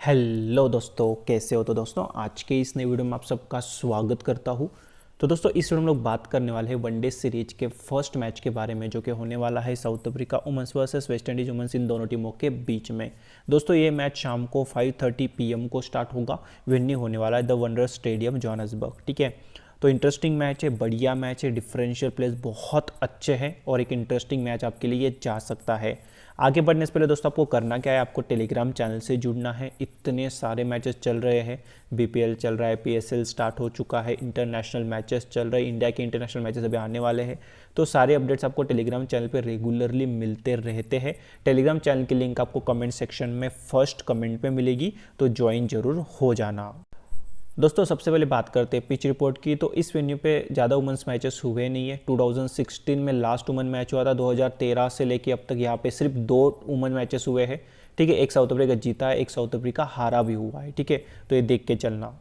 Hello दोस्तों, कैसे हो? तो दोस्तों आज के इस नई वीडियो में आप सबका स्वागत करता हूँ। तो दोस्तों इस वीडियो में हम लोग बात करने वाले हैं वनडे सीरीज के फर्स्ट मैच के बारे में, जो कि होने वाला है South Africa women's versus West Indies women's, इन दोनों टीमों के बीच में। दोस्तों ये मैच शाम को 5:30 PM को स्टार्ट होगा। वेन्यू होने वाला है द वंडरस स्टेडियम जोहान्सबर्ग। ठीक है, तो इंटरेस्टिंग मैच है, बढ़िया मैच है, डिफरेंशियल प्लेस बहुत अच्छे हैं और एक इंटरेस्टिंग मैच आपके लिए ये जा सकता है। आगे बढ़ने से पहले दोस्तों आपको करना क्या है, आपको टेलीग्राम चैनल से जुड़ना है। इतने सारे मैचेस चल रहे हैं, बीपीएल चल रहा है, पीएसएल स्टार्ट हो चुका है, इंटरनेशनल मैचेस चल रहे हैं, इंडिया के इंटरनेशनल मैचेस अभी आने वाले हैं। तो सारे अपडेट्स आपको टेलीग्राम चैनल पे रेगुलरली मिलते रहते हैं। टेलीग्राम चैनल की लिंक आपको कमेंट सेक्शन में फर्स्ट कमेंट पे मिलेगी, तो ज्वाइन जरूर हो जाना। दोस्तों सबसे पहले बात करते हैं पिच रिपोर्ट की। तो इस वेन्यू पे ज़्यादा वुमेंस मैचेस हुए नहीं है। 2016 में लास्ट वुमेन मैच हुआ था, 2013 से लेके अब तक यहाँ पे सिर्फ 2 वुमेन मैचेस हुए हैं। ठीक है, एक साउथ अफ्रीका जीता है, एक साउथ अफ्रीका हारा भी हुआ है। ठीक है, तो ये देख के चलना।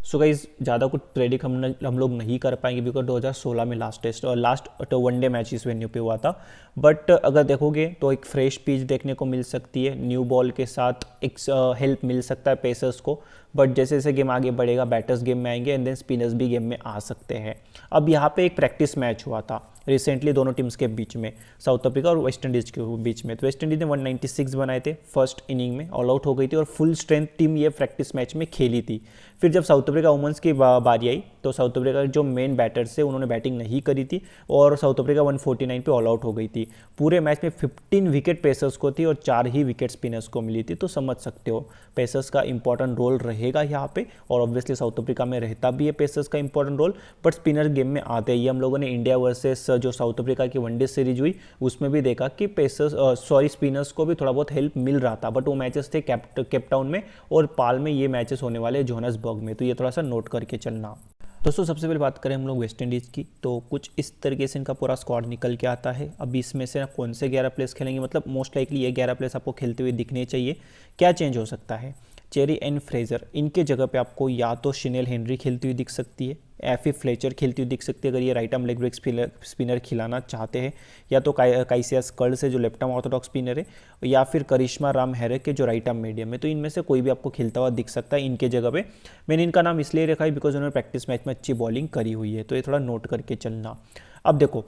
सो गाइज ज़्यादा कुछ प्रेडिक्ट हम लोग नहीं कर पाएंगे, बिकॉज 2016 में लास्ट टेस्ट और लास्ट वनडे मैच इस वेन्यू पे हुआ था। बट अगर देखोगे तो एक फ्रेश पिच देखने को मिल सकती है, न्यू बॉल के साथ एक हेल्प मिल सकता है पेसर्स को। बट जैसे जैसे गेम आगे बढ़ेगा, बैटर्स गेम में आएंगे एंड देन स्पिनर्स भी गेम में आ सकते हैं। अब यहाँ पे एक प्रैक्टिस मैच हुआ था रिसेंटली दोनों टीम्स के बीच में, साउथ अफ्रीका और वेस्ट इंडीज़ के बीच में। तो वेस्ट इंडीज़ ने 196 बनाए थे फर्स्ट इनिंग में, ऑल आउट हो गई थी और फुल स्ट्रेंथ टीम ये प्रैक्टिस मैच में खेली थी। फिर जब साउथ अफ्रीका वुमेन्स की बारी आई तो साउथ अफ्रीका के जो मेन बैटर्स थे उन्होंने बैटिंग नहीं करी थी और साउथ अफ्रीका 149 पे ऑल आउट हो गई थी। पूरे मैच में 15 विकेट पेसर्स को थी और 4 ही विकेट स्पिनर्स को मिली थी। तो समझ सकते हो पेसर्स का इंपॉर्टेंट रोल रहेगा यहाँ पे, और ऑब्वियसली साउथ अफ्रीका में रहता भी है पेसर्स का important role. But spinner game में आते ही हम लोगों ने इंडिया वर्सेस जो साउथ अफ्रीका की वनडे सीरीज हुई उसमें भी देखा कि स्पिनर्स को भी थोड़ा बहुत हेल्प मिल रहा था। बट वो मैचेस थे केपटाउन में और पाल में, ये मैचेस होने वाले जोहान्सबर्ग में, तो ये थोड़ा सा नोट करके चलना। दोस्तों सबसे पहले बात करें हम लोग वेस्ट इंडीज़ की, तो कुछ इस तरीके से इनका पूरा स्क्वाड निकल के आता है। अब इसमें से कौन से 11 प्लेयर्स खेलेंगे, मतलब मोस्ट लाइकली ये 11 प्लेयर्स आपको खेलते हुए दिखने चाहिए। क्या चेंज हो सकता है? चेरी एंड फ्रेजर, इनके जगह पे आपको या तो शिनेल हेनरी खेलती हुई दिख सकती है, एफी फ्लेचर खेलती हुई दिख सकती है अगर ये right arm leg break spinner खिलाना चाहते हैं, या तो काइसिया स्कर्ल से जो लेफ्ट आर्म ऑर्थोडॉक्स स्पिनर है, या फिर करिश्मा राम हैरे के जो राइट आर्म मीडियम है। तो इनमें से कोई भी आपको खेलता हुआ दिख सकता है इनके जगह पे। मैंने इनका नाम इसलिए रखा है बिकॉज उन्होंने प्रैक्टिस मैच में अच्छी बॉलिंग करी हुई है, तो ये थोड़ा नोट करके चलना। अब देखो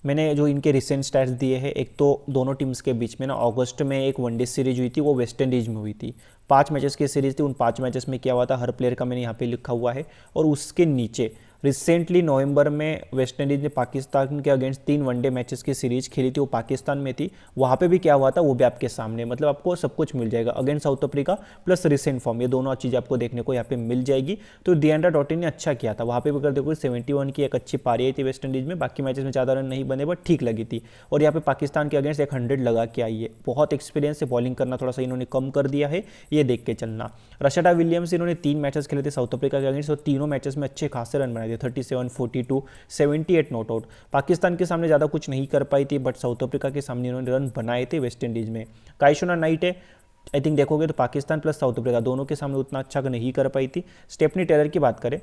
मैंने जो इनके रिसेंट स्टैट्स दिए हैं, एक तो दोनों टीम्स के बीच में ना अगस्त में एक वनडे सीरीज हुई थी, वो वेस्ट इंडीज में हुई थी। 5 मैचेस की सीरीज थी, उन 5 मैचेस में क्या हुआ था हर प्लेयर का मैंने यहाँ पे लिखा हुआ है। और उसके नीचे रिसेंटली नवंबर में वेस्ट इंडीज़ ने पाकिस्तान के अगेंस्ट 3 वनडे मैचेस की सीरीज खेली थी, वो पाकिस्तान में थी। वहाँ पे भी क्या हुआ था वो भी आपके सामने, मतलब आपको सब कुछ मिल जाएगा against south Africa plus recent form, ये दोनों चीज़ आपको देखने को यहाँ पे मिल जाएगी। तो दियांड्रा डॉटिन ने अच्छा किया था वहाँ पे भी, अगर देखो 71 की एक अच्छी पारी आई थी वेस्ट इंडीज़ में। बाकी मैचेस में ज़्यादा रन नहीं बने बट ठीक लगी थी। और यहाँ पे पाकिस्तान के अगेंस्ट 100 लगा के आई है। बहुत एक्सपीरियंस से बॉलिंग करना थोड़ा सा इन्होंने कम कर दिया है, ये देख के चलना। रशादा विलियम्स, इन्होंने 3 मैचेस खेले थे साउथ अफ्रीका के अगेंस्ट और तीनों मैचेस में अच्छे खासे रन बनाए थे, 37, 42, 78 नॉट आउट। पाकिस्तान के सामने ज़्यादा कुछ नहीं कर पाई थी बट साउथ अफ्रीका के सामने इन्होंने रन बनाए थे वेस्ट इंडीज़ में। काइशोना नाइट है, आई थिंक देखोगे तो पाकिस्तान प्लस साउथ अफ्रीका दोनों के सामने उतना अच्छा नहीं कर पाई थी। स्टेफनी टेलर की बात करें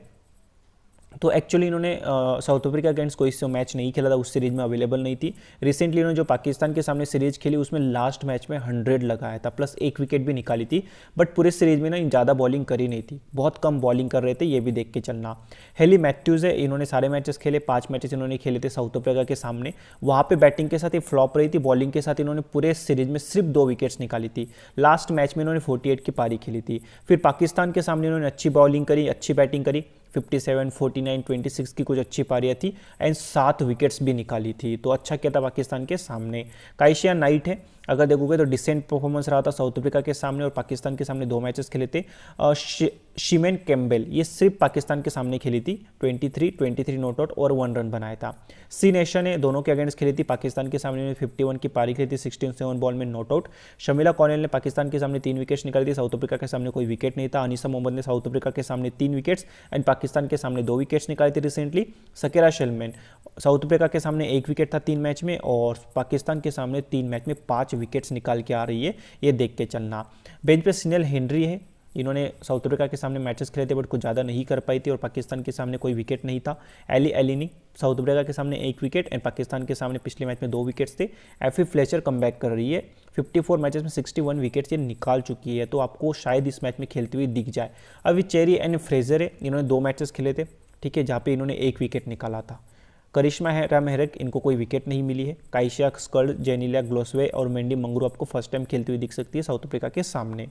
तो एक्चुअली इन्होंने साउथ अफ्रीका अगेंस्ट कोई मैच नहीं खेला था, उस सीरीज में अवेलेबल नहीं थी। रिसेंटली इन्होंने जो पाकिस्तान के सामने सीरीज खेली उसमें लास्ट मैच में 100 लगाया था, प्लस 1 विकेट भी निकाली थी। बट पूरे सीरीज में ना ज़्यादा बॉलिंग करी नहीं थी, बहुत कम बॉलिंग कर रहे थे, ये भी देख के चलना। हेली मैथ्यूज है, इन्होंने सारे मैचेस खेले, 5 मैचेस इन्होंने खेले थे साउथ अफ्रीका के सामने। वहाँ पर बैटिंग के साथ ही फ्लॉप रही थी, बॉलिंग के साथ इन्होंने पूरे सीरीज में सिर्फ 2 विकेट्स निकाली थी। लास्ट मैच में इन्होंने 48 की पारी खेली थी। फिर पाकिस्तान के सामने इन्होंने अच्छी बॉलिंग करी, अच्छी बैटिंग करी, 57, 49, 26 की कुछ अच्छी पारियाँ थी एंड 7 विकेट्स भी निकाली थी। तो अच्छा किया था पाकिस्तान के सामने। काइशिया नाइट है, अगर देखोगे तो डिसेंट परफॉर्मेंस रहा था साउथ अफ्रीका के सामने और पाकिस्तान के सामने 2 मैचेस खेले थे। शिमेन कैम्बेल ये सिर्फ पाकिस्तान के सामने खेली थी, 23 नॉट आउट और 1 रन बनाया था। सी नेशन ने दोनों के अगेंस्ट खेली थी, पाकिस्तान के सामने 51 की पारी खेली थी, 16 बॉल में नॉट आउट। शमीला कॉर्नेल ने पाकिस्तान के सामने 3 विकेट्स निकाली थी, साउथ अफ्रीका के सामने कोई विकेट नहीं था। अनीसा मोहम्मद ने साउथ अफ्रीका के सामने 3 विकेट्स एंड पाकिस्तान के सामने 2 विकेट्स निकाली थी रिसेंटली। सकेरा शेलमैन, साउथ अफ्रीका के सामने 1 विकेट था 3 मैच में और पाकिस्तान के सामने 3 मैच में 5 विकेट्स निकाल के आ रही है, ये देख के चलना। बेंच पे सिनेल हेनरी है, इन्होंने साउथ अफ्रीका के सामने मैचेस खेले थे बट कुछ ज़्यादा नहीं कर पाई थी और पाकिस्तान के सामने कोई विकेट नहीं था। एली एलिनी साउथ अफ्रीका के सामने 1 विकेट एंड पाकिस्तान के सामने पिछले मैच में 2 विकेट्स थे। एफी फ्लेचर कम बैक कर रही है, 54 मैचेस में 61 विकेट्स ये निकाल चुकी है, तो आपको शायद इस मैच में खेलती हुई दिख जाए। अभी चेरी एंड फ्रेजर है, इन्होंने 2 मैचेस खेले थे, ठीक है, जहाँ पे इन्होंने 1 विकेट निकाला था। करिश्मा राम हेरक, इनको कोई विकेट नहीं मिली है। काइशा स्कल्ड, जेनिलिया ग्लोसवे और मेंडी मंगरू आपको फर्स्ट टाइम खेलती हुई दिख सकती है साउथ अफ्रीका के सामने।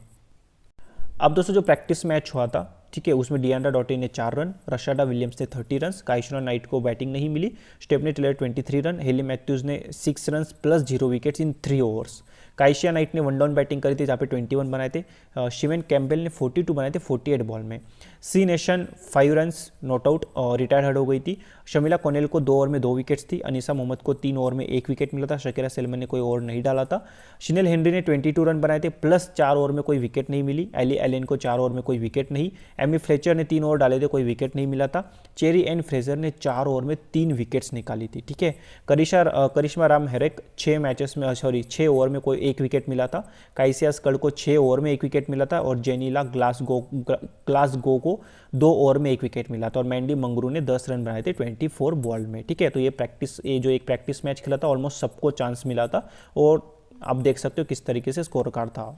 अब दोस्तों जो प्रैक्टिस मैच हुआ था, ठीक है, उसमें डियांड्रा डॉटी ने 4 रन, रशाडा विलियम्स ने 30 रन, काइशरा नाइट को बैटिंग नहीं मिली, Stafanie Taylor 23 run, Hayley Matthews ने 6 run plus 0 wickets in 3 overs. Kycia Knight ने 1 डाउन बैटिंग करी थी जहाँ पे 21 बनाए थे। शिवेन कैम्पबेल ने 42 बनाए थे 48 बॉल में। सी नेशन 5 रन्स नॉट आउट और रिटायर हर्ड हो गई थी। शमीला कॉनेल को 2 ओवर में 2 विकेट्स थी। अनीसा मोहम्मद को 3 ओवर में 1 विकेट मिला था। शकीरा सेल्मन ने कोई ओवर नहीं डाला था। शिनेल हेनरी ने 22 रन बनाए थे प्लस 4 ओवर में कोई विकेट नहीं मिली। एली एलेन को 4 ओवर में कोई विकेट नहीं। एमी फ्लेचर ने 3 ओवर डाले थे, कोई विकेट नहीं मिला था। चेरी एंड फ्रेजर ने 4 ओवर में 3 विकेट्स निकाली थी, ठीक है। करिश्मा राम हेरक 6 ओवर में कोई 1 विकेट मिला था। काइसिया स्कल्ड को 6 ओवर में 1 विकेट मिला था और जेनिला ग्लासगो को 2 ओवर में 1 विकेट मिला था और मैंडी मंगरू ने 10 रन बनाए थे 24 बॉल में, ठीक है। तो ये जो एक प्रैक्टिस मैच खेला था, ऑलमोस्ट सबको चांस मिला था और आप देख सकते हो किस तरीके से स्कोर कार्ड था।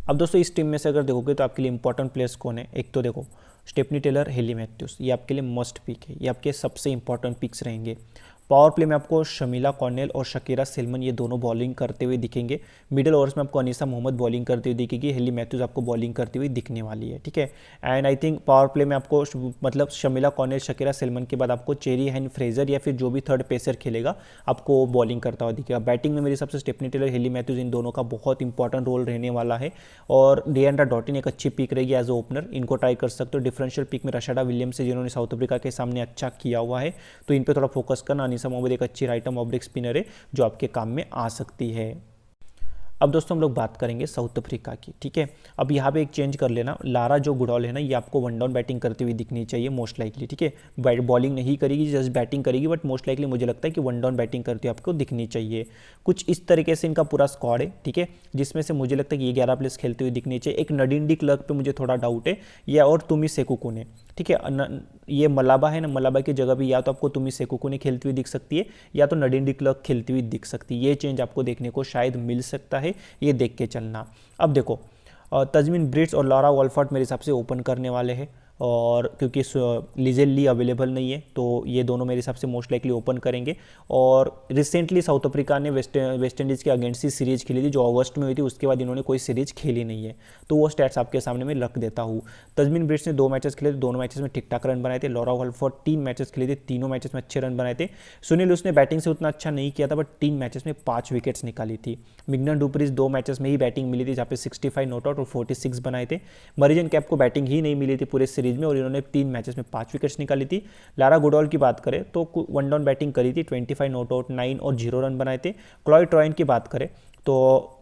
अब दोस्तों इस टीम में से अगर देखोगे तो आपके लिए इंपॉर्टेंट प्लेयर्स कौन है, एक तो देखो स्टेफनी टेलर, हेली मैथ्यूज, ये आपके लिए मस्ट पिक है, ये आपके सबसे इंपॉर्टेंट पिक्स रहेंगे। पावर प्ले में आपको शमीला कॉर्नेल और शकीरा सेल्मन ये दोनों बॉलिंग करते हुए दिखेंगे। मिडिल ओवर्स में आपको अनीसा मोहम्मद बॉलिंग करती हुई दिखेगी। हेली मैथ्यूज आपको बॉलिंग करती हुई दिखने वाली है, ठीक है। And I think power play में आपको मतलब शमीला कॉर्नेल, शकीरा सेल्मन के बाद आपको चेरी एंड फ्रेजर या फिर जो भी थर्ड पेसर खेलेगा आपको बॉलिंग करता हुआ दिखेगा। बैटिंग में मेरे हिसाब से स्टेफनी टेलर, हेली मैथ्यूज इन दोनों का बहुत इंपॉर्टेंट रोल रहने वाला है और डियांड्रा डॉटिन एक अच्छी पिक रहेगी एज ओपनर, इनको ट्राई कर सकते हो। डिफरेंशियल पिक में रशाडा विलियम्स से जिन्होंने साउथ अफ्रीका के सामने अच्छा किया हुआ है, तो इन पर थोड़ा फोकस करना। अनीसा मोहम्मद एक अच्छी राइट आर्म ऑब्लिक स्पिनर है जो आपके काम में आ सकती है। अब दोस्तों हम लोग बात करेंगे साउथ अफ्रीका की, ठीक है। अब यहाँ पे एक चेंज कर लेना, लारा जो गुडॉल है ना, ये आपको 1 डाउन बैटिंग करती हुई दिखनी चाहिए मोस्ट लाइकली, ठीक है। बॉलिंग नहीं करेगी, जस्ट बैटिंग करेगी, बट मोस्ट लाइकली मुझे लगता है कि 1 डाउन बैटिंग करती हुई आपको दिखनी चाहिए। कुछ इस तरीके से इनका पूरा स्क्वाड है, ठीक है, जिसमें से मुझे लगता है कि ये 11 प्लेयर्स खेलते हुए दिखनी चाहिए। एक नडीन डी क्लर्क पे मुझे थोड़ा डाउट है, या और तुमी सेकुकू ने, ठीक है। ये मलाबा है ना, मलाबा की जगह भी या तो आपको तुमी सेकुकू ने खेलती हुई दिख सकती है या तो नडीन डी क्लर्क खेलती हुई दिख सकती है। ये चेंज आपको देखने को शायद मिल सकता है, ये देख के चलना। अब देखो तजमीन ब्रिट्स और लॉरा वॉल्फर्ट मेरे हिसाब से ओपन करने वाले हैं और क्योंकि लिजेल ली अवेलेबल नहीं है तो ये दोनों मेरे हिसाब से मोस्ट लाइकली ओपन करेंगे। और रिसेंटली साउथ अफ्रीका ने वेस्ट इंडीज़ के अगेंस्ट ही सीरीज खेली थी जो अगस्त में हुई थी, उसके बाद इन्होंने कोई सीरीज खेली नहीं है, तो वो स्टैट्स आपके सामने मैं रख देता हूँ। तजमीन ब्रिट्स ने 2 मैचेस खेले थे, दोनों मैचेस में ठीक ठाक रन बनाए थे। लॉरा वॉल्फर्ट 3 मैचेस खेले थे, तीनों मैचेस में अच्छे रन बनाए थे। सुनील उसने बैटिंग से उतना अच्छा नहीं किया था, बट 3 मैचेस में 5 विकेट्स निकाली थी। मिग्ना डुप्रिस 2 मैचेस में ही बैटिंग मिली थी जहाँ पे 65 नॉट आउट और 46 बनाए थे। मरिजन कैप को बैटिंग ही नहीं मिली थी पूरे सीरीज में और इन्होंने 3 मैचेस में 5 विकेट्स निकाली थी। लारा गुडॉल की बात करें तो 1 डाउन बैटिंग करी थी, 25 नॉट आउट, 9 और 0 रन बनाए थे। क्लॉय ट्रॉयन की बात करें तो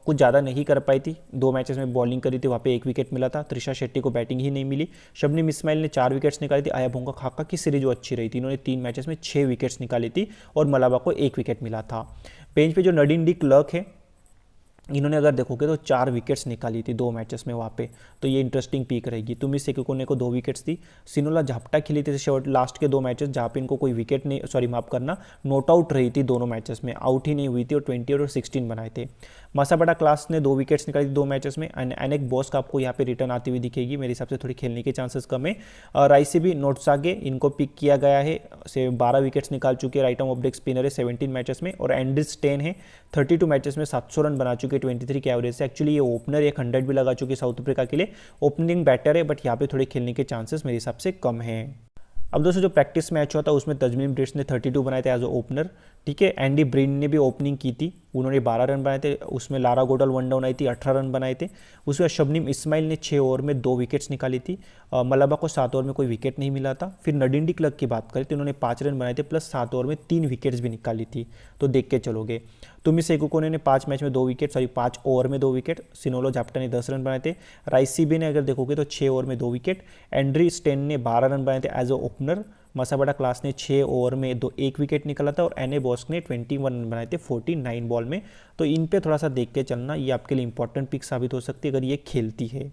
कुछ ज़्यादा नहीं कर पाई थी, 2 मैचेस में बॉलिंग करी थी, वहाँ पे 1 विकेट मिला था। त्रिशा शेट्टी को बैटिंग ही नहीं मिली। शबनीम इस्माइल ने 4 विकेट्स निकाली थी। आया भोंगा खाका की सीरीज जो अच्छी रही थी, इन्होंने 3 मैचेस में 6 विकेट्स निकाली थी और मलाबा को 1 विकेट मिला था। बेंच पे जो नडीन डी क्लर्क है, इन्होंने अगर देखोगे तो 4 विकेट्स निकाली थी 2 मैचेस में वहाँ पे, तो ये इंटरेस्टिंग पीक रहेगी। तुमी सेकुकोने को 2 विकेट्स थी। सिनोला झापटा खेली थी शॉर्ट लास्ट के 2 मैचेस जहाँ पे इनको कोई विकेट नहीं, सॉरी माफ करना, नॉट आउट रही थी दोनों मैचेस में, आउट ही नहीं हुई थी और 20 और 16 बनाए थे। मासाबड़ा क्लास ने 2 विकेट्स निकाली थी 2 मैचेस में। एनेक बॉस का आपको यहाँ पे रिटर्न आती हुई दिखेगी, मेरे हिसाब से थोड़ी खेलने के चांसेस कम है। राइसिबी नोटसागे इनको पिक किया गया है, से 12 विकेट्स निकाल चुके हैं, right arm off break spinner है 17 मैचेस में। और एंड्रिस टेन है 32 मैचेस में 700 रन बना चुके 23 के एवरेज से। एक्चुअली ये ओपनर 100 भी लगा चुकी है साउथ अफ्रीका के लिए, ओपनिंग बैटर है, बट यहाँ पे थोड़े खेलने के चांसेस मेरे हिसाब से कम है। अब दोस्तों जो प्रैक्टिस मैच हुआ था उसमें तजमीन ब्रिट्स ने 32 बनाए थे एज ओपनर, ठीक है। एंडी ब्रिन ने भी ओपनिंग की थी, उन्होंने 12 रन बनाए थे। उसमें लारा गोडल 1 डाउन आई थी, 18 रन बनाए थे। उसके बाद शबनीम इस्माइल ने 6 ओवर में 2 विकेट्स निकाली थी। मलाबा को 7 ओवर में कोई विकेट नहीं मिला था। फिर नडीन डी क्लर्क की बात करें तो उन्होंने 5 रन बनाए थे प्लस 7 ओवर में 3 विकेट्स भी निकाली थी, तो देख के चलोगे। तुमी सेकुकोने ने 5 मैच में 2 विकेट, सॉरी 5 ओवर में 2 विकेट। सिनोलो झापटा ने 10 रन बनाए थे। राइसिबी ने अगर देखोगे तो 6 ओवर में 2 विकेट। एंड्री स्टेन ने 12 रन बनाए थे एज अ ओपनर। मसाबड़ा क्लास ने 6 ओवर में 1 विकेट निकाला था और एने बॉस्क ने 21 रन बनाए थे 49 बॉल में। तो इन पे थोड़ा सा देख के चलना, ये आपके लिए इंपॉर्टेंट पिक साबित हो सकती है अगर ये खेलती है।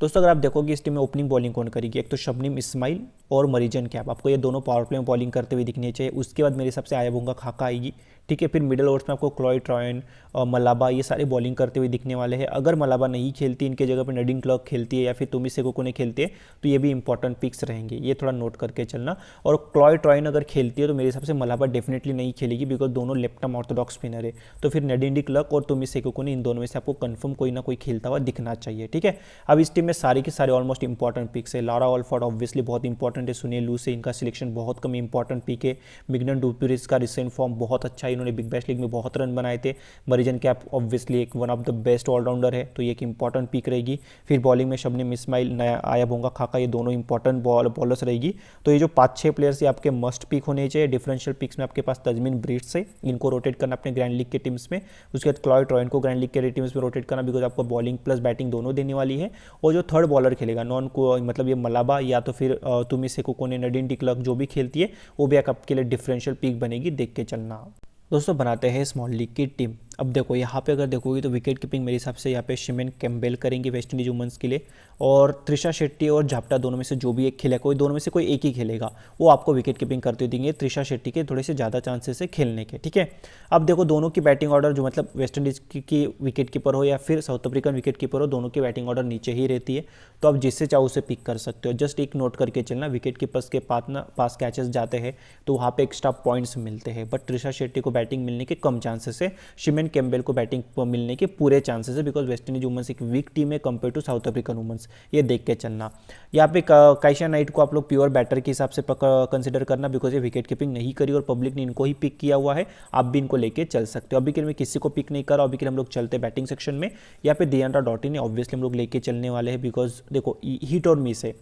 दोस्तों अगर आप देखोगे इस टीम में ओपनिंग बॉलिंग कौन करेगी, एक तो शबनीम इस्माइल और मरीजन कैप, आपको ये दोनों पावर प्ले में बॉलिंग करते हुए दिखने चाहिए। उसके बाद मेरे हिसाब से आयाबोंगा खाका आएगी, ठीक है। फिर मिडल ओवर्स में आपको क्लॉयड ट्रॉयन और मलाबा ये सारे बॉलिंग करते हुए दिखने वाले हैं। अगर मलाबा नहीं खेलती, इनके जगह पर नडीन क्लर्क खेलती है या फिर तुमी सेकोने खेलती है तो ये भी इंपॉर्टेंट पिक्स रहेंगे, ये थोड़ा नोट करके चलना। और क्लॉयड ट्रॉयन अगर खेलती है तो मेरे हिसाब से मलाबा डेफिनेटली नहीं खेलेगी, बिकॉज दोनों लेफ्ट आर्म ऑर्थोडॉक्स स्पिनर है। तो फिर नडीन डी क्लर्क और तुमी सेकोने, इन दोनों में से आपको कंफर्म कोई ना कोई खेलता हुआ दिखना चाहिए, ठीक है। अब इस टीम में सारे के सारे ऑलमोस्ट इंपॉर्टेंट पिक्स है। लारा ऑलफोर्ड ऑब्वियसली बहुत इंपॉर्टेंट है, सुनील लू से इनका सिलेक्शन बहुत कम इंपॉर्टेंट पिक है। मिगनन डुप्यूरिस का रिसेंट फॉर्म बहुत अच्छा है, इन्होंने बिग बैश लीग में बहुत रन बनाए थे। मरीजन कैप ऑब्वियसली एक one of the best allrounder है, तो ये एक इंपॉर्टेंट पिक रहेगी। फिर बॉलिंग में शबनीम इस्माइल, नया आयाबोंगा खाका, ये दोनों इंपॉर्टेंट बॉलर्स रहेगी। तो ये जो 5-6 प्लेयर्स ये आपके मस्ट पिक होने चाहिए। डिफरेंशियल पिक्स में आपके पास तजमीन ब्रिट्स है, इनको रोटेट करना अपने ग्रैंड लीग के टीम्स में। उसके बाद क्लॉयड ट्रॉयन को ग्रैंड लीग के टीम्स में रोटेट करना, बिकॉज आपको बॉलिंग प्लस बैटिंग दोनों देने वाली है। और जो थर्ड बॉलर खेलेगा नॉन को, मतलब ये मलाबा या तो फिर तुमी सेकोने, नडीन डी क्लर्क जो भी खेलती है वो भी आपके लिए डिफरेंशियल पिक बनेगी, देख के चलना। दोस्तों बनाते हैं स्मॉल लीग की टीम। अब देखो यहाँ पे अगर देखोगे तो विकेट कीपिंग मेरे हिसाब से यहाँ पे शिमेन कैम्बेल करेंगे वेस्ट इंडीज वुमेन्स के लिए, और त्रिशा शेट्टी और झापटा दोनों में से जो भी एक खेलेगा, कोई दोनों में से कोई एक ही खेलेगा, वो आपको विकेट कीपिंग करते हुए देंगे। त्रिशा शेट्टी के थोड़े से ज़्यादा चांसेस है खेलने के, ठीक है। अब देखो दोनों की बैटिंग ऑर्डर, जो मतलब वेस्ट इंडीज़ की विकेट कीपर हो या फिर साउथ अफ्रीकन विकेट कीपर हो, दोनों की बैटिंग ऑर्डर नीचे ही रहती है, तो आप जिससे चाहो उसे पिक कर सकते हो। जस्ट एक नोट करके चलना, विकेट कीपर्स के पास कैचेस जाते हैं तो वहाँ पे एक्स्ट्रा पॉइंट्स मिलते हैं, बट त्रिशा शेट्टी को बैटिंग मिलने के कम चांसेस है, शिमेन कैम्बेल को बैटिंग मिलने के पूरे चांसेस है, बिकॉज वेस्ट इंडीज वुमेन्स एक वीक टीम है compare to South African women's, ये देख के चलना। यहाँ पे काइशा नाइट को आप लोग प्योर बैटर के हिसाब से कंसिडर करना, बिकॉज ये विकेट कीपिंग नहीं करी और पब्लिक ने इनको ही पिक किया हुआ है, आप भी इनको लेके चल सकते हो। अभी के लिए मैं किसी को पिक नहीं कर रहा, अभी के लिए हम लोग चलते बैटिंग सेक्शन में। यहाँ पे डियान्ड्रा डॉटिन है, ऑब्वियसली हम लोग लेके चलने वाले हैं, बिकॉज देखो हिट और मिस है,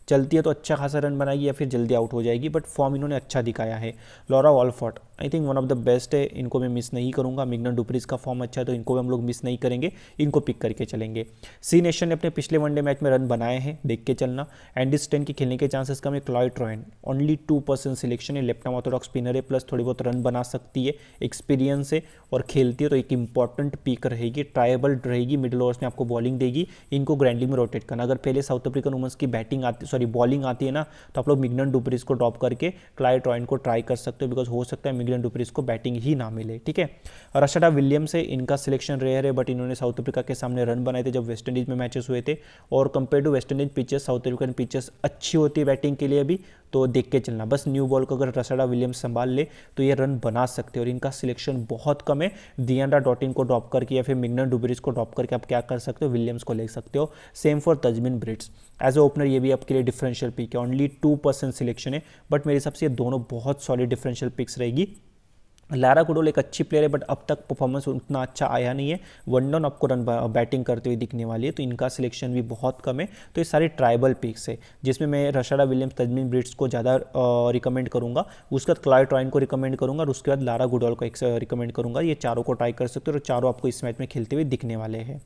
चलती है तो अच्छा खासा रन बनाएगी या फिर जल्दी आउट हो जाएगी, बट फॉर्म इन्होंने अच्छा दिखाया है। Laura Wolvaardt I think one of the best है, इनको मैं मिस नहीं करूंगा। मिगनन डुप्रिस का फॉर्म अच्छा है तो इनको भी हम लोग मिस नहीं करेंगे, इनको पिक करके चलेंगे। सी नेशन ने अपने पिछले वनडे मैच में रन बनाए हैं, देख के चलना। एंडी स्टेन की खेलने के चांसेस कम है। क्लॉयड ट्रॉयन ओनली 2% सिलेक्शन है, लेफ्ट आर्म ऑर्थोडॉक्स स्पिनर है, प्लस थोड़ी बहुत रन बना सकती है, एक्सपीरियंस है और खेलती है, तो एक इंपॉर्टेंट पिक रहेगी। ट्रायबल रहेगी, मिडिल ओवर्स में आपको बॉलिंग देगी, इनको ग्रैंड लीग में रोटेट करना। अगर पहले साउथ अफ्रीकन वुमेन्स की बॉलिंग आती है ना, तो आप लोग मिगनन डुप्रिस को ड्रॉप करके क्लॉयड ट्रॉयन को ट्राई कर सकते हो, बिकॉज हो सकता है मिगनन डुप्रिस को बैटिंग ही ना मिले, ठीक है। रशाडा विलियम्स है, इनका सिलेक्शन रेयर है, बट इन्होंने साउथ अफ्रीका के सामने रन बनाए थे जब वेस्ट इंडीज में मैचेस हुए थे, और compare to West Indies pitches South African pitches अच्छी होती है बैटिंग के लिए भी, तो देख के चलना। बस न्यू बॉल को अगर रशाडा विलियम्स संभाल ले तो ये रन बना सकते हैं, और इनका सिलेक्शन बहुत कम है। डियान्ड्रा डॉटिन को ड्रॉप करके या फिर मिगनन डुप्रिस को ड्रॉप करके आप क्या कर सकते हो, विलियम्स को ले सकते हो। Same for Tazmin Brits as a opener, ये भी आपके लिए डिफरेंशियल पिक है, ओनली 2% सिलेक्शन है, बट मेरे हिसाब से ये दोनों बहुत सॉलिड डिफरेंशियल पिक्स रहेगी। लारा गुडोल एक अच्छी प्लेयर है, बट अब तक परफॉर्मेंस उतना अच्छा आया नहीं है। वन डाउन आपको रन बैटिंग करते हुए दिखने वाली है, तो इनका सिलेक्शन भी बहुत कम है। तो ये सारे ट्राइबल पिक्स है, जिसमें मैं रशाडा विलियम्स, तजमीन ब्रिट्स को ज़्यादा रिकमेंड करूंगा, उसके बाद क्लॉयड ट्रॉयन को रिकमेंड करूंगा, और उसके बाद लारा गुडोल को एक रिकमेंड करूंगा। ये चारों को ट्राई कर सकते हो, और चारों आपको इस मैच में खेलते हुए दिखने वाले हैं।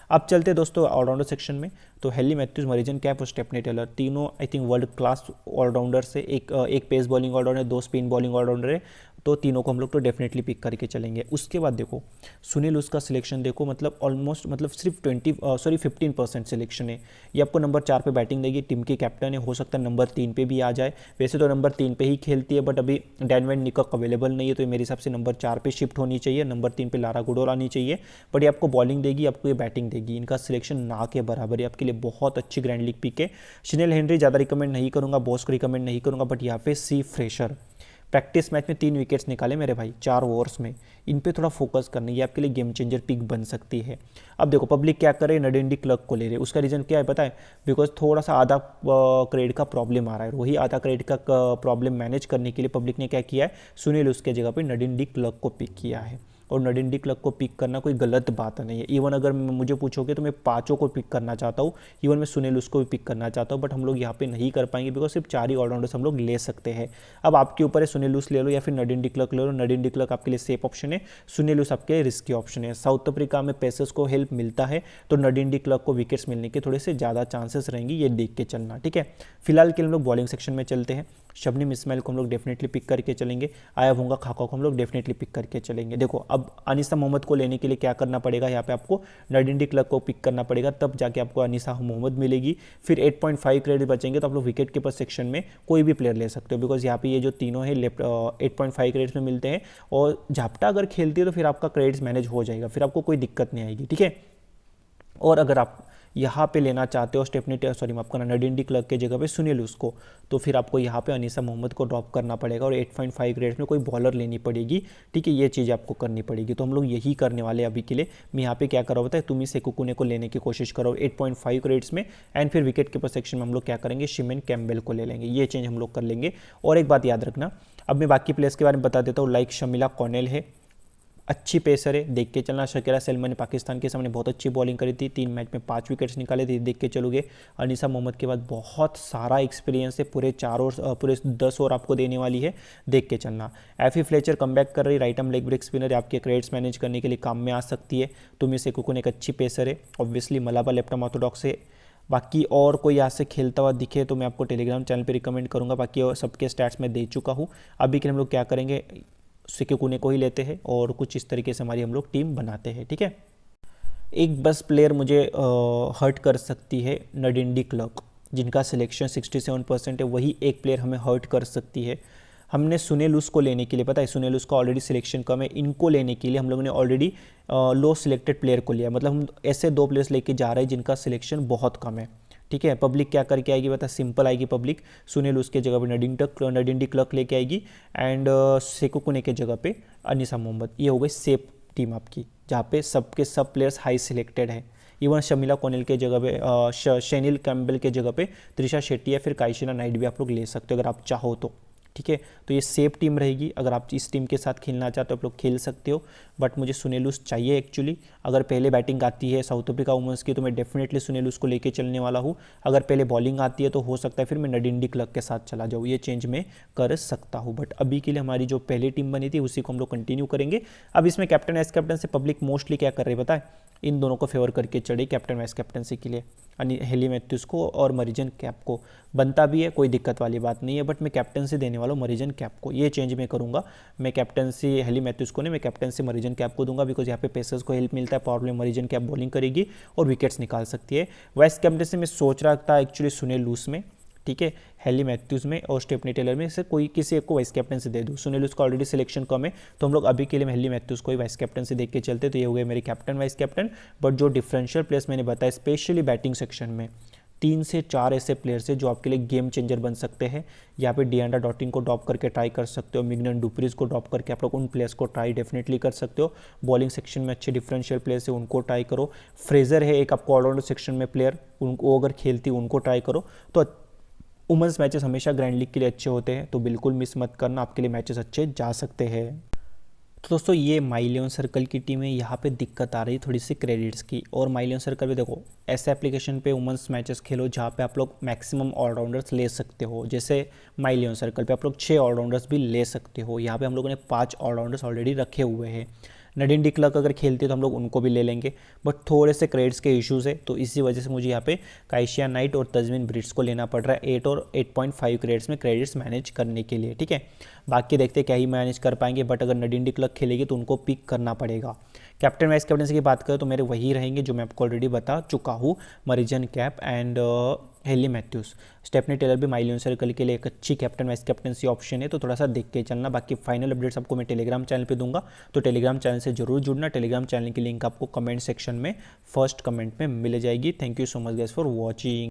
अब चलते दोस्तों ऑलराउंडर सेक्शन में, तो हेली मैथ्यूज, मरीजन कैप और स्टेफनी टेलर, तीनों I think world class allrounder से, एक पेस बॉलिंग ऑलराउंडर है, 2 स्पिन बॉलिंग ऑलराउंडर है, तो तीनों को हम लोग तो डेफिनेटली पिक करके चलेंगे। उसके बाद देखो सुनील, उसका सिलेक्शन देखो, मतलब ऑलमोस्ट सिर्फ 15% सिलेक्शन है। ये आपको नंबर 4 पे बैटिंग देगी, टीम की कैप्टन है, हो सकता है नंबर 3 पे भी आ जाए। वैसे तो नंबर 3 पे ही खेलती है, बट अभी डैन वैन निकॉक अवेलेबल नहीं है, तो मेरे हिसाब से नंबर 4 पे शिफ्ट होनी चाहिए, नंबर 3 पे लारा गुडोल आनी चाहिए। बट ये आपको बॉलिंग देगी, आपको ये बैटिंग देगी, इनका सिलेक्शन ना के बराबर है, आपके लिए बहुत अच्छी ग्रैंड लीग पिक है। शिनेल हेनरी ज़्यादा रिकमेंड नहीं करूँगा, बॉस को रिकमेंड नहीं करूँगा, बट यहाँ पे सी फ्रेशर प्रैक्टिस मैच में 3 विकेट्स निकाले मेरे भाई 4 ओवर्स में, इन पे थोड़ा फोकस करना, ये आपके लिए गेम चेंजर पिक बन सकती है। अब देखो पब्लिक क्या करे, नडीन डी क्लर्क को ले रहे, उसका रीज़न क्या है पता है, बिकॉज थोड़ा सा आधा क्रेडिट का प्रॉब्लम आ रहा है, वही आधा क्रेडिट का प्रॉब्लम मैनेज करने के लिए पब्लिक ने क्या किया है, सुनील उसके जगह पर नडीन डी क्लर्क को पिक किया है। और नडीन डी क्लर्क को पिक करना कोई गलत बात नहीं है। इवन अगर मुझे पूछोगे तो मैं 5 को पिक करना चाहता हूँ, इवन मैं सुनील उसको भी पिक करना चाहता हूँ, बट हम लोग यहाँ पे नहीं कर पाएंगे, बिकॉज सिर्फ 4 ही ऑलराउंडर्स हम लोग ले सकते हैं। अब आपके ऊपर है, सुनील ले लो या फिर नडीन डी क्लर्क ले लो। नडीन डी क्लर्क आपके लिए सेफ ऑप्शन है, सुनील आपके रिस्की ऑप्शन है। साउथ अफ्रीका में पेसर्स को हेल्प मिलता है, तो नडीन डी क्लर्क को विकेट्स मिलने के थोड़े से ज़्यादा चांसेस रहेंगी, ये देख के चलना, ठीक है। फिलहाल के हम लोग बॉलिंग सेक्शन में चलते हैं। शबनम इस्माइल को हम लोग डेफिनेटली पिक करके चलेंगे, आया भूंगा खाका को हम लोग डेफिनेटली पिक करके चलेंगे। देखो अब अनीसा मोहम्मद को लेने के लिए क्या करना पड़ेगा, यहाँ पे आपको नडीन डी क्लर्क को पिक करना पड़ेगा, तब जाके आपको अनीसा मोहम्मद मिलेगी। फिर 8.5 क्रेडिट बचेंगे तो आप लोग विकेट कीपर सेक्शन में कोई भी प्लेयर ले सकते हो, बिकॉज यहाँ पे ये जो तीनों है लेफ्ट 8.5 क्रेडिट्स में मिलते हैं, और झापटा अगर खेलती है तो फिर आपका क्रेडिट्स मैनेज हो जाएगा, फिर आपको कोई दिक्कत नहीं आएगी, ठीक है। और अगर आप यहाँ पे लेना चाहते हो स्टेफनी माफ करना नडीन डी क्लर्क के जगह पे सुनील उसको, तो फिर आपको यहाँ पे अनीसा मोहम्मद को ड्रॉप करना पड़ेगा और 8.5 ग्रेड्स में कोई बॉलर लेनी पड़ेगी, ठीक है। ये चीज़ आपको करनी पड़ेगी, तो हम लोग यही करने वाले अभी के लिए। मैं यहाँ पे क्या कर रहा होता है, तुम ही सेकुकुने को लेने की कोशिश करो 8.5 ग्रेड्स में, एंड फिर विकेट कीपर सेक्शन में हम लोग क्या करेंगे, शिमेन कैम्बेल को ले लेंगे। ये चेंज हम लोग कर लेंगे। और एक बात याद रखना, अब मैं बाकी प्लेयर्स के बारे में बता देता हूँ। लाइक शमीला कॉर्नेल है, अच्छी पेसर है, देख के चलना। शकीरा सलमान ने पाकिस्तान के सामने बहुत अच्छी बॉलिंग करी थी, 3 मैच में 5 विकेट्स निकाले थे, देख के चलोगे। अनीसा मोहम्मद के बाद बहुत सारा एक्सपीरियंस है, पूरे 10 ओवर आपको देने वाली है, देख के चलना। एफी फ्लेचर कमबैक कर रही, right arm leg break spinner, आपके क्रेडिट्स मैनेज करने के लिए काम में आ सकती है। तुम इसे कुकुन एक अच्छी पेसर है, ऑब्वियसली मलाबा लेफ्ट आर्म ऑर्थोडॉक्स है। बाकी और कोई यहाँ से खेलता हुआ दिखे तो मैं आपको टेलीग्राम चैनल पे रिकमेंड करूँगा, बाकी और सबके स्टैट्स में दे चुका हूँ। अभी के हम लोग क्या करेंगे, सेकुकुने को ही लेते हैं और कुछ इस तरीके से हमारी हम लोग टीम बनाते हैं, ठीक है। एक बस प्लेयर मुझे हर्ट कर सकती है, नडीन डी क्लर्क, जिनका सिलेक्शन 67% है, वही एक प्लेयर हमें हर्ट कर सकती है। हमने सुनील उसको लेने के लिए, पता है सुनील उसका ऑलरेडी सिलेक्शन कम है, इनको लेने के लिए हम लोगों ने ऑलरेडी लो सिलेक्टेड प्लेयर को लिया, मतलब हम ऐसे 2 प्लेयर्स लेके जा रहे हैं जिनका सिलेक्शन बहुत कम है, ठीक है। पब्लिक क्या करके आएगी बता, सिंपल आएगी पब्लिक, सुनील उसके जगह पे नडीन डी क्लर्क लेके आएगी, एंड सेकुकुने के जगह पे अनीसा मोहम्मद। ये हो गई सेफ टीम आपकी, जहाँ पे सबके सब प्लेयर्स हाई सिलेक्टेड है। इवन शमीला कॉर्नेल के जगह पे शेनिल कैम्बेल के जगह पे त्रिशा शेट्टी या फिर काइशिना नाइट भी आप लोग ले सकते हो अगर आप चाहो तो, ठीक है। तो ये सेफ टीम रहेगी, अगर आप इस टीम के साथ खेलना चाहते हो आप लोग खेल सकते हो, बट मुझे सुनीलूस चाहिए एक्चुअली। अगर पहले बैटिंग आती है साउथ अफ्रीका वुमेंस की तो मैं डेफिनेटली सुनीलूस को लेके चलने वाला हूँ। अगर पहले बॉलिंग आती है तो हो सकता है फिर मैं नडीन डी क्लर्क के साथ चला जाऊँ, ये चेंज मैं कर सकता हूँ। बट अभी के लिए हमारी जो पहली टीम बनी थी उसी को हम लोग कंटिन्यू करेंगे। अब इसमें कैप्टन वाइस कैप्टन से पब्लिक मोस्टली क्या कर रही है बताए, इन दोनों को फेवर करके चढ़ी कैप्टन वाइस कैप्टनसी के लिए, हेली मैथ्यूज को और मरीजन कैप को। बनता भी है, कोई दिक्कत वाली बात नहीं है, बट मैं कैप्टनसी देने वाला हूँ मरीजन कैप को। ये चेंज मैं करूँगा, मैं कैप्टनसी हेली मैथ्यूज को नहीं, मैं कैप्टनसी मरीजन कैप को दूंगा, बिकॉज यहाँ पे पेसर्स को हेल्प मिलता है। Power play Marizanne cap bowling करेगी और विकेट्स निकाल सकती है। वाइस कैप्टनसी में सोच रहा था एक्चुअली सुनील लूस में, ठीक है, हेली मैथ्यूज में और स्टेफनी टेलर में से कोई किसी एक को वाइस कैप्टन से दे दूँ। सुनील उसका ऑलरेडी सिलेक्शन कम है, तो हम लोग अभी के लिए हेली मैथ्यूज को ही वाइस कैप्टन से देख के चलते। तो ये हो गए मेरे कैप्टन वाइस कैप्टन। बट जो डिफरेंशियल प्लेयर्स मैंने बताया स्पेशली बैटिंग सेक्शन में 3 से 4 ऐसे प्लेयर्स हैं जो आपके लिए गेम चेंजर बन सकते हैं। यहाँ पे डियांड्रा डॉटिन को ड्रॉप करके ट्राई कर सकते हो, मिगनन डुप्रीज को ड्रॉप करके आप लोग उन प्लेयर्स को ट्राई डेफिनेटली कर सकते हो। बॉलिंग सेक्शन में अच्छे डिफरेंशियल प्लेयर्स है, उनको ट्राई करो। फ्रेजर है एक आपको ऑलराउंडर सेक्शन में प्लेयर, उनको अगर खेलती उनको ट्राई करो। तो वुमेंस मैचेस हमेशा ग्रैंड लीग के लिए अच्छे होते हैं, तो बिल्कुल मिस मत करना, आपके लिए मैचेस अच्छे जा सकते हैं। तो दोस्तों ये माई इलेवन सर्कल की टीम है, यहाँ पे दिक्कत आ रही है थोड़ी सी क्रेडिट्स की। और माई इलेवन सर्कल पे देखो ऐसे एप्लीकेशन पे वुमेंस मैचेस खेलो जहाँ पे आप लोग मैक्सिमम ऑलराउंडर्स ले सकते हो। जैसे माई इलेवन सर्कल पे आप लोग 6 ऑलराउंडर्स भी ले सकते हो। यहाँ पे हम लोगों ने 5 ऑलराउंडर्स ऑलरेडी रखे हुए हैं। नडीन डी क्लर्क अगर खेलती है तो हम लोग उनको भी ले लेंगे, बट थोड़े से क्रेडिट्स के इश्यूज़ है, तो इसी वजह से मुझे यहाँ पे काइशिया नाइट और तजमीन ब्रिट्स को लेना पड़ रहा है 8 और 8.5 क्रेडिट्स में क्रेडिट्स मैनेज करने के लिए, ठीक है। बाकी देखते क्या ही मैनेज कर पाएंगे, बट अगर नडीन डी क्लर्क खेलेगी तो उनको पिक करना पड़ेगा। कैप्टन वाइस कैप्टनसी की बात करें तो मेरे वही रहेंगे जो मैं आपको ऑलरेडी बता चुका हूँ, Marizanne Kapp and Hayley Matthews. Stefanie Taylor भी माई इलेवन सर्कल के लिए एक अच्छी कैप्टन वाइस कैप्टनसी ऑप्शन है, तो थोड़ा सा देख के चलना। बाकी फाइनल अपडेट्स आपको मैं टेलीग्राम चैनल पे दूंगा, तो टेलीग्राम चैनल से जरूर जुड़ना। टेलीग्राम चैनल की लिंक आपको कमेंट सेक्शन में फर्स्ट कमेंट में मिल जाएगी। Thank you so much guys for watching.